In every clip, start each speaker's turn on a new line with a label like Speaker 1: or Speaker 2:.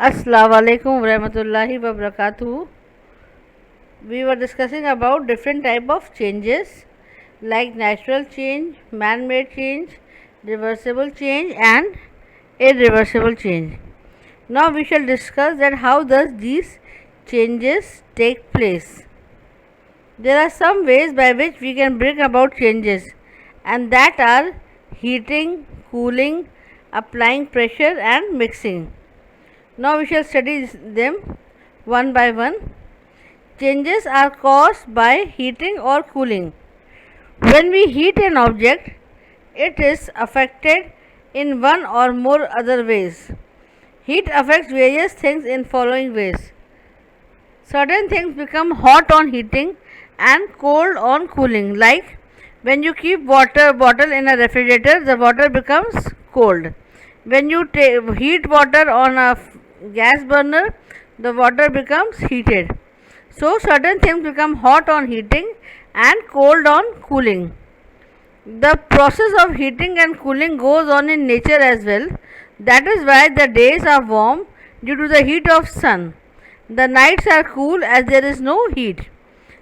Speaker 1: Assalamu alaikum warahmatullahi wabarakatuh. We were discussing about different type of changes like natural change, man-made change, reversible change and irreversible change. Now we shall discuss that how does these changes take place. There are some ways by which we can bring about changes, and that are heating, cooling, applying pressure and mixing. Now we shall study them one by one. Changes are caused by heating or cooling. When we heat an object, it is affected in one or more other ways. Heat affects various things in following ways. Certain things become hot on heating and cold on cooling, like when you keep water bottle in a refrigerator, the water becomes cold. When you heat water on a gas burner, the water becomes heated. So certain things become hot on heating and cold on cooling. The process of heating and cooling goes on in nature as well. That is why the days are warm due to the heat of sun. The nights are cool as there is no heat.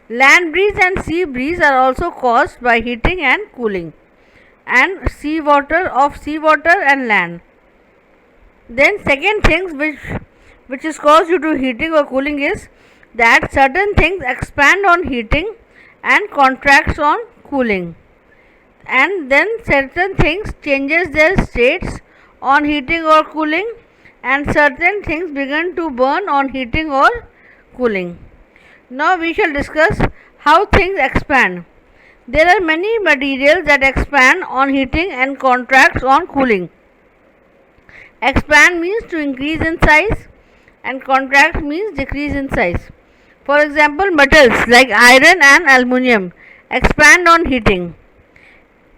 Speaker 1: Land breeze and sea breeze are also caused by heating and cooling, and seawater and land. Then second things which is caused due to heating or cooling is that certain things expand on heating and contracts on cooling, and then certain things changes their states on heating or cooling, and certain things begin to burn on heating or cooling. Now we shall discuss how things expand. There are many materials that expand on heating and contracts on cooling. Expand means to increase in size and contract means decrease in size. For example, metals like iron and aluminium expand on heating.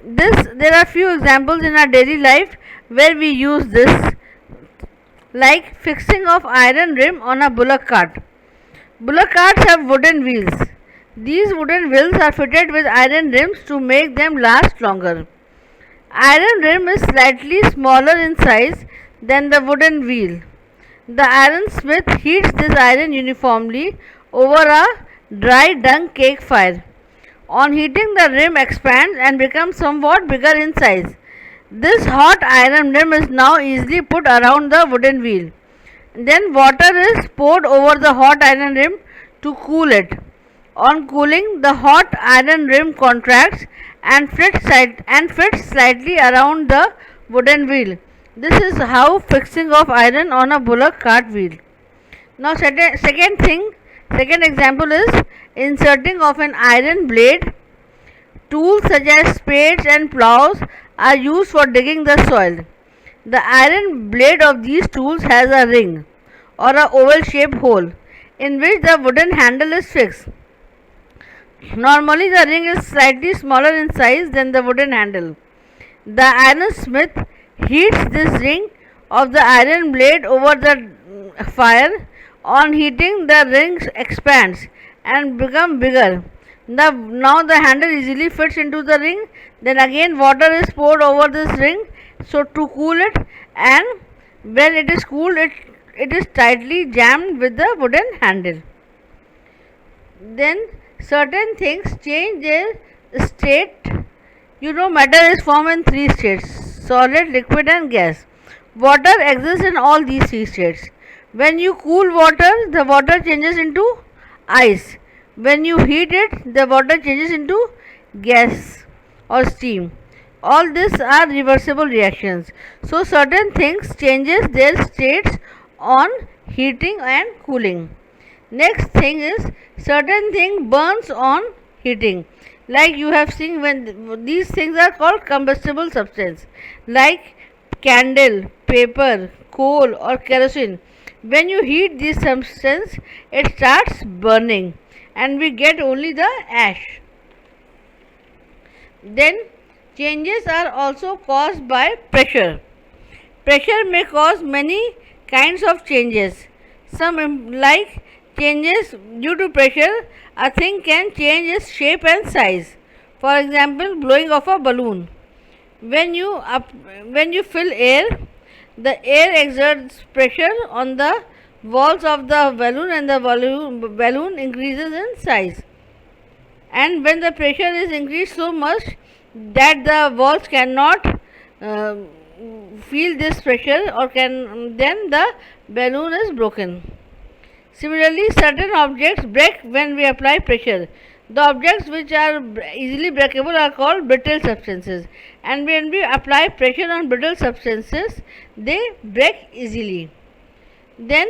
Speaker 1: There are few examples in our daily life where we use this, like fixing of iron rim on a bullock cart. Bullock carts have wooden wheels. These wooden wheels are fitted with iron rims to make them last longer. Iron rim is slightly smaller in size than the wooden wheel. The iron smith heats this iron uniformly over a dry dung cake fire. On heating, the rim expands and becomes somewhat bigger in size. This hot iron rim is now easily put around the wooden wheel. Then water is poured over the hot iron rim to cool it. On cooling, the hot iron rim contracts and fits slightly around the wooden wheel. This is how fixing of iron on a bullock cart wheel. Now second example is inserting of an iron blade. Tools such as spades and plows are used for digging the soil. The iron blade of these tools has a ring or a oval shaped hole in which the wooden handle is fixed. Normally the ring is slightly smaller in size than the wooden handle. The iron smith heats this ring of the iron blade over the fire. On heating, the ring expands and becomes bigger. Now the handle easily fits into the ring. Then again water is poured over this ring so to cool it, and when it is cooled, it is tightly jammed with the wooden handle. Then certain things change their state. Matter is formed in three states: solid, liquid and gas. Water exists in all these three states. When you cool water, the water changes into ice. When you heat it, the water changes into gas or steam. All these are reversible reactions. So certain things changes their states on heating and cooling. Next thing is certain thing burns on heating. Like you have seen, when these things are called combustible substance, like candle, paper, coal or kerosene. When you heat this substance, it starts burning and we get only the ash. Then changes are also caused by pressure. Pressure may cause many kinds of changes. Some like changes due to pressure, a thing can change its shape and size. For example, blowing of a balloon. When you fill air, the air exerts pressure on the walls of the balloon and the balloon increases in size. And when the pressure is increased so much that the walls cannot uh, feel this pressure or can, then the balloon is broken. Similarly, certain objects break when we apply pressure. The objects which are easily breakable are called brittle substances, and when we apply pressure on brittle substances, they break easily. Then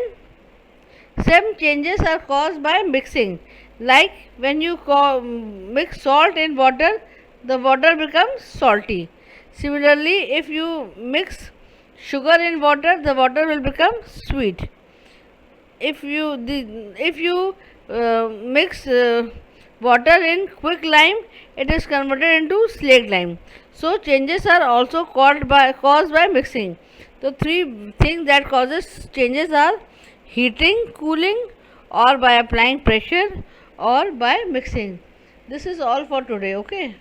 Speaker 1: some changes are caused by mixing, like when you mix salt in water, the water becomes salty. Similarly, if you mix sugar in water, the water will become sweet. If you mix water in quicklime, it is converted into slaked lime. So changes are also caused by mixing. The three things that causes changes are heating, cooling, or by applying pressure, or by mixing. This is all for today. Okay.